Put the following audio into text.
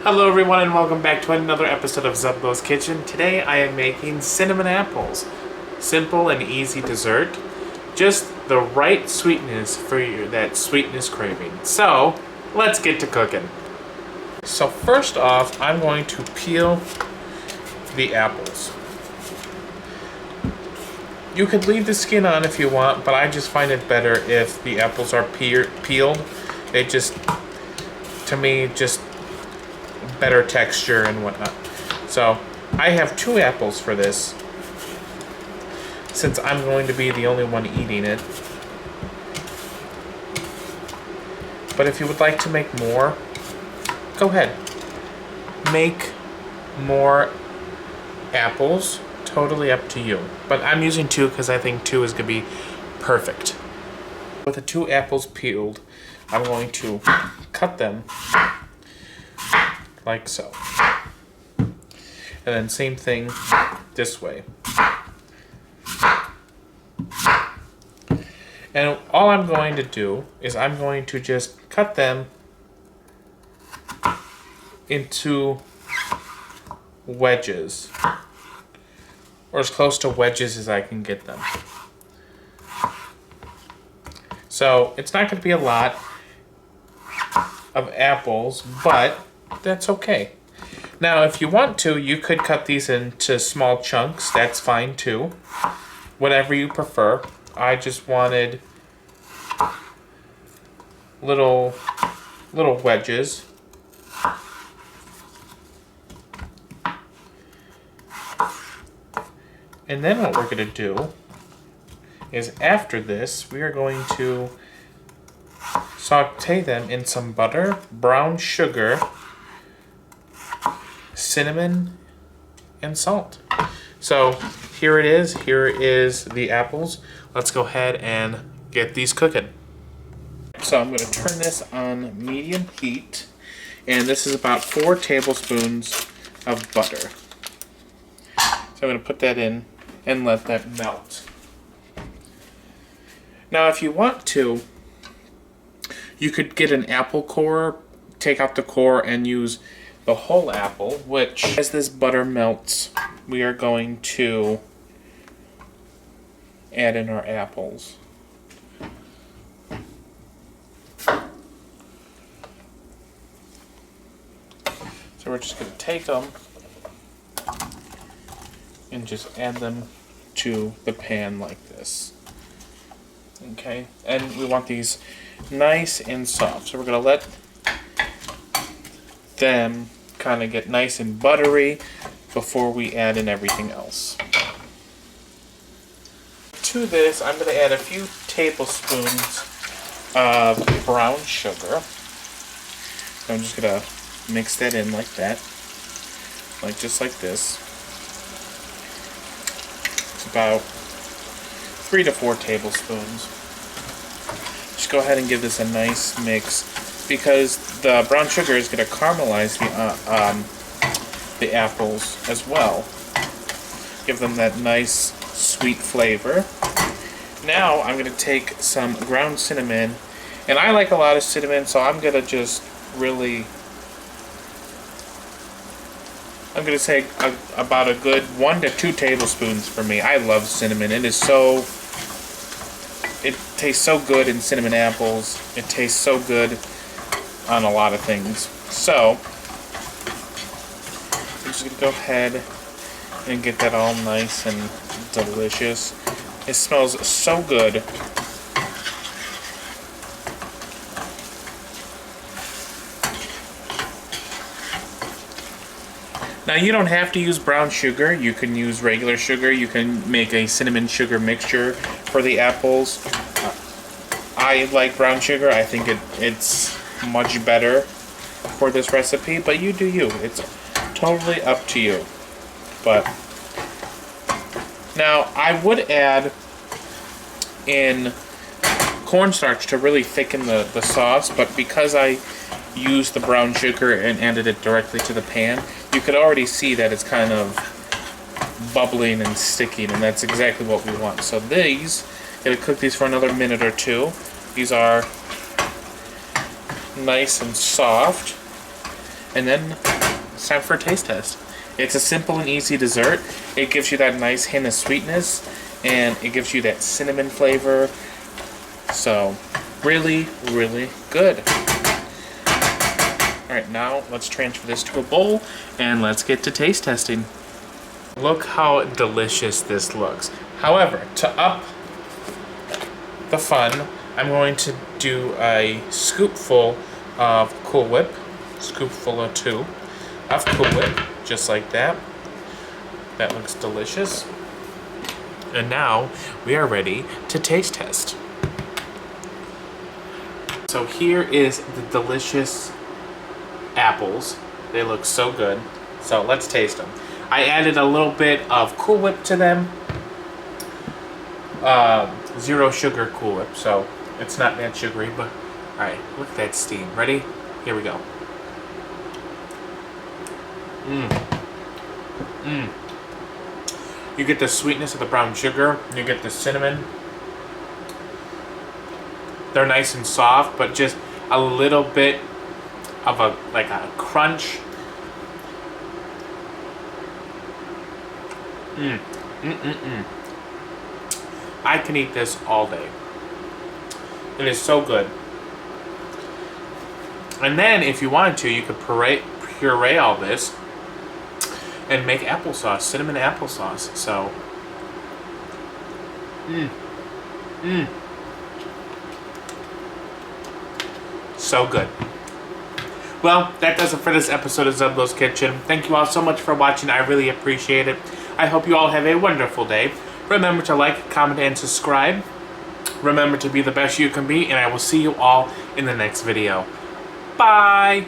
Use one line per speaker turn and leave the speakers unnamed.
Hello everyone and welcome back to another episode of Zeblo's Kitchen. Today I am making cinnamon apples. Simple and easy dessert. Just the right sweetness for that sweetness craving. So, let's get to cooking. So first off, I'm going to peel the apples. You could leave the skin on if you want, but I just find it better if the apples are peeled. They just, to me, just better texture and whatnot. So I have 2 apples for this, since I'm going to be the only one eating it. But if you would like to make more, go ahead. Make more apples. Totally up to you. But I'm using 2 because I think 2 is going to be perfect. With the 2 apples peeled, I'm going to cut them like so. And then same thing this way. And all I'm going to do is I'm going to just cut them into wedges, or as close to wedges as I can get them. So it's not going to be a lot of apples, but that's okay. Now, if you want to, you could cut these into small chunks. That's fine too. Whatever you prefer. I just wanted little wedges. And then what we're going to do is after this, we are going to saute them in some butter, brown sugar, cinnamon, and salt. So here it is. Here is the apples. Let's go ahead and get these cooking. So I'm going to turn this on medium heat, and this is about 4 tablespoons of butter. So I'm going to put that in and let that melt. Now if you want to, you could get an apple core, take out the core and use the whole apple, which as this butter melts, we are going to add in our apples. So we're just going to take them and just add them to the pan like this. Okay, and we want these nice and soft. So we're going to let them kind of get nice and buttery before we add in everything else. To this, I'm going to add a few tablespoons of brown sugar. So I'm just going to mix that in like that, just like this. It's about 3 to 4 tablespoons. Just go ahead and give this a nice mix, because the brown sugar is going to caramelize the apples as well. Give them that nice sweet flavor. Now I'm going to take some ground cinnamon, and I like a lot of cinnamon, so I'm going to just really, I'm going to say about a good 1 to 2 tablespoons for me. I love cinnamon. It tastes so good in cinnamon apples. It tastes so good on a lot of things. So I'm just going to go ahead and get that all nice and delicious. It smells so good. Now you don't have to use brown sugar. You can use regular sugar. You can make a cinnamon sugar mixture for the apples. I like brown sugar. I think it's much better for this recipe, but you do you. It's totally up to you. But now I would add in cornstarch to really thicken the sauce, but because I used the brown sugar and added it directly to the pan, you could already see that it's kind of bubbling and sticking, and that's exactly what we want. So these, gonna cook these for another minute or 2. These are nice and soft. And then it's time for a taste test. It's a simple and easy dessert. It gives you that nice hint of sweetness, and it gives you that cinnamon flavor. So, really, really good. Alright, now let's transfer this to a bowl, and let's get to taste testing. Look how delicious this looks. However, to up the fun, I'm going to do a scoopful of Cool Whip. Scoopful of 2 of Cool Whip, just like that. That looks delicious. And now we are ready to taste test. So here is the delicious apples. They look so good. So let's taste them. I added a little bit of Cool Whip to them. 0 sugar Cool Whip, so it's not that sugary, but alright, look at that steam. Ready? Here we go. You get the sweetness of the brown sugar, you get the cinnamon. They're nice and soft, but just a little bit of a crunch. I can eat this all day. It is so good. And then, if you wanted to, you could puree all this and make applesauce, cinnamon applesauce. So, so good. Well, that does it for this episode of Zublo's Kitchen. Thank you all so much for watching. I really appreciate it. I hope you all have a wonderful day. Remember to like, comment, and subscribe. Remember to be the best you can be, and I will see you all in the next video. Bye!